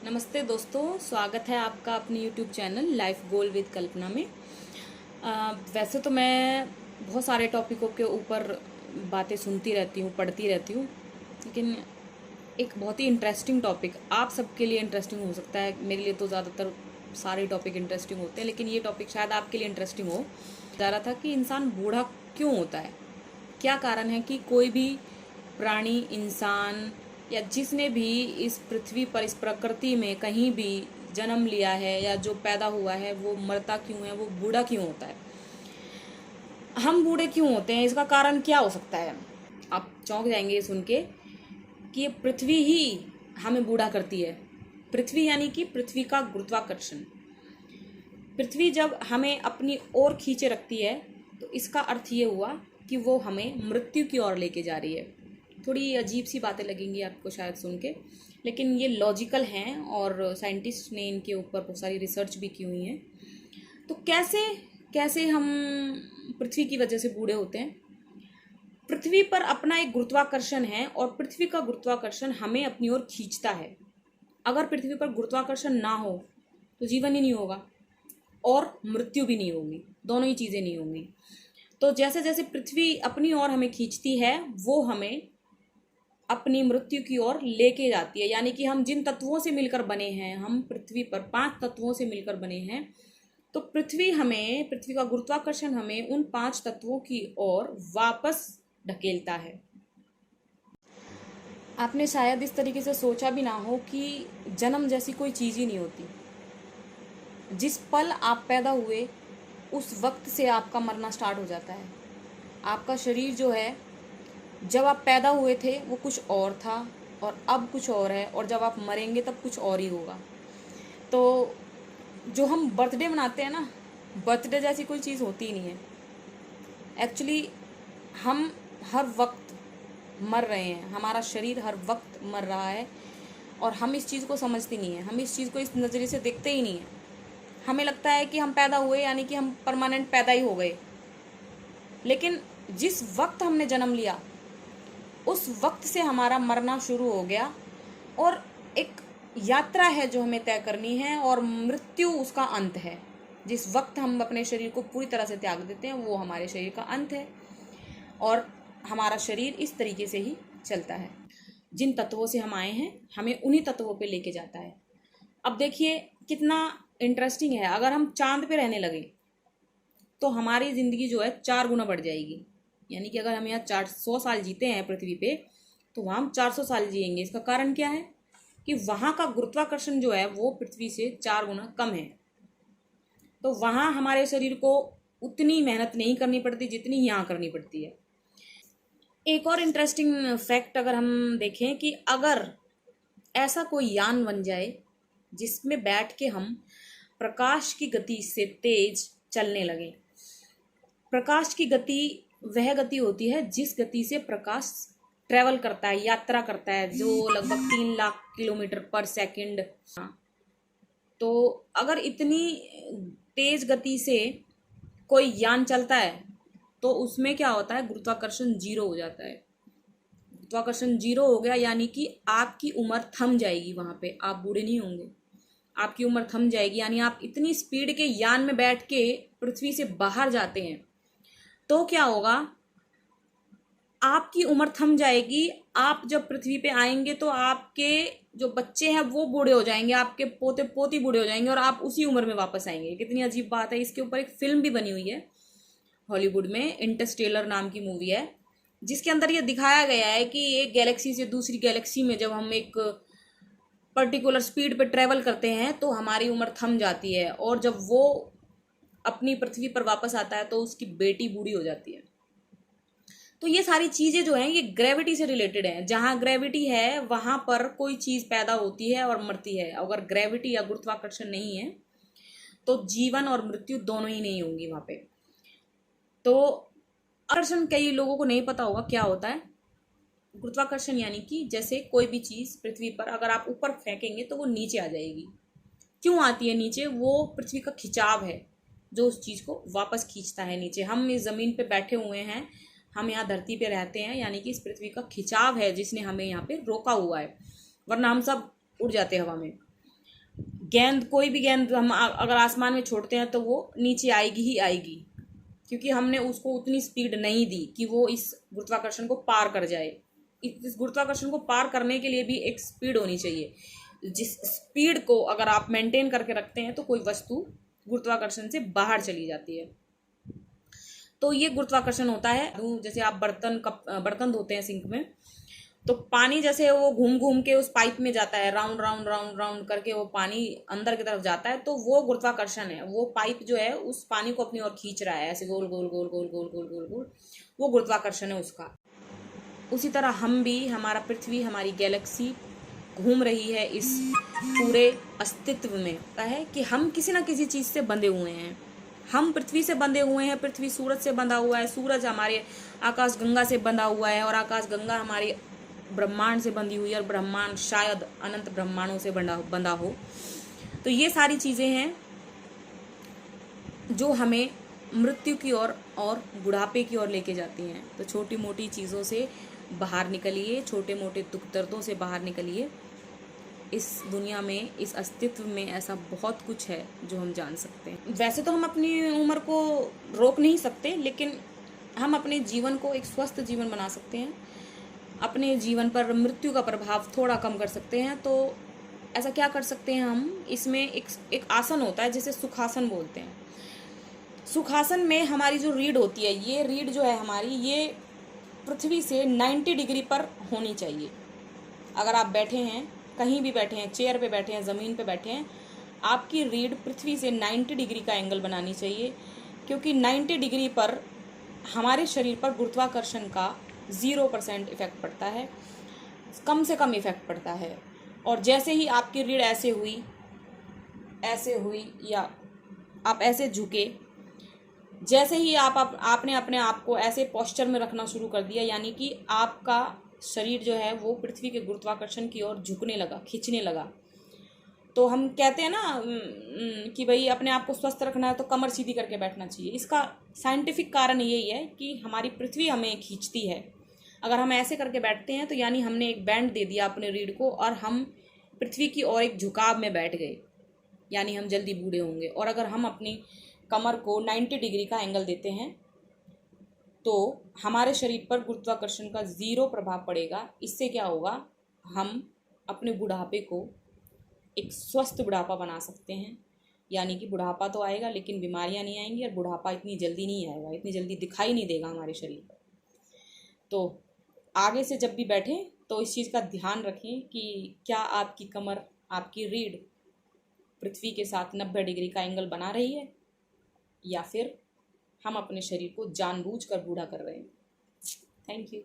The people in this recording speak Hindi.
नमस्ते दोस्तों, स्वागत है आपका अपनी YouTube channel life goal with Kalpana में। वैसे तो मैं बहुत सारे टॉपिकों के ऊपर बातें सुनती रहती हूँ, पढ़ती रहती हूँ, लेकिन एक बहुत ही इंटरेस्टिंग टॉपिक आप सबके लिए इंटरेस्टिंग हो सकता है। मेरे लिए तो ज़्यादातर सारे टॉपिक इंटरेस्टिंग होते हैं, लेकिन ये टॉपिक शायद आपके लिए इंटरेस्टिंग हो। जा रहा था कि इंसान बूढ़ा क्यों होता है, क्या कारण है कि कोई भी प्राणी, इंसान या जिसने भी इस पृथ्वी पर, इस प्रकृति में कहीं भी जन्म लिया है या जो पैदा हुआ है, वो मरता क्यों है, वो बूढ़ा क्यों होता है। हम बूढ़े क्यों होते हैं, इसका कारण क्या हो सकता है। आप चौंक जाएंगे ये सुन के कि ये पृथ्वी ही हमें बूढ़ा करती है। पृथ्वी यानी कि पृथ्वी का गुरुत्वाकर्षण। पृथ्वी जब हमें अपनी ओर खींचे रखती है तो इसका अर्थ ये हुआ कि वो हमें मृत्यु की ओर लेके जा रही है। थोड़ी अजीब सी बातें लगेंगी आपको शायद सुन के, लेकिन ये लॉजिकल हैं और साइंटिस्ट ने इनके ऊपर बहुत सारी रिसर्च भी की हुई है। तो कैसे कैसे हम पृथ्वी की वजह से बूढ़े होते हैं। पृथ्वी पर अपना एक गुरुत्वाकर्षण है और पृथ्वी का गुरुत्वाकर्षण हमें अपनी ओर खींचता है। अगर पृथ्वी पर गुरुत्वाकर्षण ना हो तो जीवन ही नहीं होगा और मृत्यु भी नहीं होगी, दोनों ही चीज़ें नहीं होंगी। तो जैसे जैसे पृथ्वी अपनी ओर हमें खींचती है, वो हमें अपनी मृत्यु की ओर लेके जाती है। यानी कि हम जिन तत्वों से मिलकर बने हैं, हम पृथ्वी पर 5 तत्वों से मिलकर बने हैं, तो पृथ्वी का गुरुत्वाकर्षण हमें उन 5 तत्वों की ओर वापस ढकेलता है। आपने शायद इस तरीके से सोचा भी ना हो कि जन्म जैसी कोई चीज़ ही नहीं होती। जिस पल आप पैदा हुए उस वक्त से आपका मरना स्टार्ट हो जाता है। आपका शरीर जो है, जब आप पैदा हुए थे वो कुछ और था और अब कुछ और है, और जब आप मरेंगे तब कुछ और ही होगा। तो जो हम बर्थडे मनाते हैं ना, बर्थडे जैसी कोई चीज़ होती ही नहीं है। एक्चुअली हम हर वक्त मर रहे हैं, हमारा शरीर हर वक्त मर रहा है और हम इस चीज़ को समझते नहीं हैं। हम इस चीज़ को इस नज़रिए से देखते ही नहीं हैं। हमें लगता है कि हम पैदा हुए यानी कि हम परमानेंट पैदा ही हो गए, लेकिन जिस वक्त हमने जन्म लिया उस वक्त से हमारा मरना शुरू हो गया और एक यात्रा है जो हमें तय करनी है, और मृत्यु उसका अंत है। जिस वक्त हम अपने शरीर को पूरी तरह से त्याग देते हैं वो हमारे शरीर का अंत है, और हमारा शरीर इस तरीके से ही चलता है। जिन तत्वों से हम आए हैं हमें उन्हीं तत्वों पे लेके जाता है। अब देखिए कितना इंटरेस्टिंग है। अगर हम चांद पे रहने लगे तो हमारी ज़िंदगी जो है 4 गुना बढ़ जाएगी। यानी कि अगर हम यहाँ 400 साल जीते हैं पृथ्वी पे, तो वहाँ हम 400 साल जिएंगे। इसका कारण क्या है कि वहाँ का गुरुत्वाकर्षण जो है वो पृथ्वी से 4 गुना कम है। तो वहाँ हमारे शरीर को उतनी मेहनत नहीं करनी पड़ती जितनी यहाँ करनी पड़ती है। एक और इंटरेस्टिंग फैक्ट अगर हम देखें कि अगर ऐसा कोई यान बन जाए जिसमें बैठ के हम प्रकाश की गति से तेज चलने लगे। प्रकाश की गति वह गति होती है जिस गति से प्रकाश ट्रेवल करता है, यात्रा करता है, जो लगभग 3 लाख किलोमीटर पर सेकंड। तो अगर इतनी तेज गति से कोई यान चलता है तो उसमें क्या होता है, गुरुत्वाकर्षण 0 हो जाता है। गुरुत्वाकर्षण 0 हो गया यानी कि आपकी उम्र थम जाएगी। वहाँ पे आप बूढ़े नहीं होंगे, आपकी उम्र थम जाएगी। यानी आप इतनी स्पीड के यान में बैठ के पृथ्वी से बाहर जाते हैं तो क्या होगा, आपकी उम्र थम जाएगी। आप जब पृथ्वी पे आएंगे तो आपके जो बच्चे हैं वो बूढ़े हो जाएंगे, आपके पोते पोती बूढ़े हो जाएंगे और आप उसी उम्र में वापस आएंगे। कितनी अजीब बात है। इसके ऊपर एक फिल्म भी बनी हुई है हॉलीवुड में, इंटरस्टेलर नाम की मूवी है, जिसके अंदर ये दिखाया गया है कि एक गैलेक्सी से दूसरी गैलेक्सी में जब हम एक पर्टिकुलर स्पीड पे ट्रेवल करते हैं तो हमारी उम्र थम जाती है, और जब वो अपनी पृथ्वी पर वापस आता है तो उसकी बेटी बूढ़ी हो जाती है। तो ये सारी चीज़ें जो हैं ये ग्रेविटी से रिलेटेड हैं। जहाँ ग्रेविटी है वहाँ पर कोई चीज़ पैदा होती है और मरती है। अगर ग्रेविटी या गुरुत्वाकर्षण नहीं है तो जीवन और मृत्यु दोनों ही नहीं होंगी वहाँ पे। तो आकर्षण कई लोगों को नहीं पता होगा क्या होता है। गुरुत्वाकर्षण यानी कि जैसे कोई भी चीज़ पृथ्वी पर अगर आप ऊपर फेंकेंगे तो वो नीचे आ जाएगी। क्यों आती है नीचे? वो पृथ्वी का खिंचाव है जो उस चीज़ को वापस खींचता है नीचे। हम इस ज़मीन पे बैठे हुए हैं, हम यहाँ धरती पे रहते हैं, यानी कि इस पृथ्वी का खिंचाव है जिसने हमें यहाँ पे रोका हुआ है, वरना हम सब उड़ जाते हवा में। गेंद, कोई भी गेंद हम अगर आसमान में छोड़ते हैं तो वो नीचे आएगी ही आएगी, क्योंकि हमने उसको उतनी स्पीड नहीं दी कि वो इस गुरुत्वाकर्षण को पार कर जाए। इस गुरुत्वाकर्षण को पार करने के लिए भी एक स्पीड होनी चाहिए। जिस स्पीड को अगर आप मेंटेन करके रखते हैं तो कोई वस्तु गुरुत्वाकर्षण से बाहर चली जाती है। तो ये गुरुत्वाकर्षण होता है। जैसे आप बर्तन धोते हैं सिंक में, तो पानी जैसे वो घूम घूम के उस पाइप में जाता है, राउंड राउंड राउंड राउंड करके वो पानी अंदर की तरफ जाता है, तो वो गुरुत्वाकर्षण है। वो पाइप जो है उस पानी को अपनी ओर खींच रहा है, ऐसे गोल गोल गोल गोल गोल गोल गोल गोल, वो गुरुत्वाकर्षण है उसका। उसी तरह हम भी, हमारा पृथ्वी, हमारी गैलेक्सी घूम रही है इस पूरे अस्तित्व में। है कि हम किसी ना किसी चीज़ से बंधे हुए हैं। हम पृथ्वी से बंधे हुए हैं, पृथ्वी सूरज से बंधा हुआ है, सूरज हमारे आकाश गंगा से बंधा हुआ है, और आकाश गंगा हमारे ब्रह्मांड से बंधी हुई है, और ब्रह्मांड शायद अनंत ब्रह्मांडों से बंधा हो। तो ये सारी चीज़ें हैं जो हमें मृत्यु की ओर और बुढ़ापे की ओर लेके जाती हैं। तो छोटी मोटी चीज़ों से बाहर निकलिए, छोटे मोटे दुख दर्दों से बाहर निकलिए। इस दुनिया में, इस अस्तित्व में ऐसा बहुत कुछ है जो हम जान सकते हैं। वैसे तो हम अपनी उम्र को रोक नहीं सकते, लेकिन हम अपने जीवन को एक स्वस्थ जीवन बना सकते हैं। अपने जीवन पर मृत्यु का प्रभाव थोड़ा कम कर सकते हैं। तो ऐसा क्या कर सकते हैं हम? इसमें एक आसन होता है जिसे सुखासन बोलते हैं। सुखासन में हमारी जो रीढ़ होती है, ये रीढ़ जो है हमारी, ये पृथ्वी से 90 डिग्री पर होनी चाहिए। अगर आप बैठे हैं, कहीं भी बैठे हैं, चेयर पे बैठे हैं, ज़मीन पे बैठे हैं, आपकी रीढ़ पृथ्वी से 90 डिग्री का एंगल बनानी चाहिए, क्योंकि 90 डिग्री पर हमारे शरीर पर गुरुत्वाकर्षण का 0% इफेक्ट पड़ता है, कम से कम इफेक्ट पड़ता है। और जैसे ही आपकी रीढ़ ऐसे हुई या आप ऐसे झुके, जैसे ही आपने अपने आप को ऐसे पोस्चर में रखना शुरू कर दिया, यानी कि आपका शरीर जो है वो पृथ्वी के गुरुत्वाकर्षण की ओर झुकने लगा, खींचने लगा। तो हम कहते हैं ना कि भाई अपने आप को स्वस्थ रखना है तो कमर सीधी करके बैठना चाहिए। इसका साइंटिफिक कारण यही है कि हमारी पृथ्वी हमें खींचती है। अगर हम ऐसे करके बैठते हैं तो यानी हमने एक बैंड दे दिया अपने रीढ़ को, और हम पृथ्वी की ओर एक झुकाव में बैठ गए, यानी हम जल्दी बूढ़े होंगे। और अगर हम अपनी कमर को 90 डिग्री का एंगल देते हैं तो हमारे शरीर पर गुरुत्वाकर्षण का 0 प्रभाव पड़ेगा। इससे क्या होगा? हम अपने बुढ़ापे को एक स्वस्थ बुढ़ापा बना सकते हैं। यानी कि बुढ़ापा तो आएगा लेकिन बीमारियां नहीं आएंगी, और बुढ़ापा इतनी जल्दी नहीं आएगा, इतनी जल्दी दिखाई नहीं देगा हमारे शरीर पर। तो आगे से जब भी बैठें तो इस चीज़ का ध्यान रखें कि क्या आपकी कमर, आपकी रीढ़ पृथ्वी के साथ 90 डिग्री का एंगल बना रही है, या फिर हम अपने शरीर को जानबूझकर बूढ़ा कर रहे हैं। Thank you.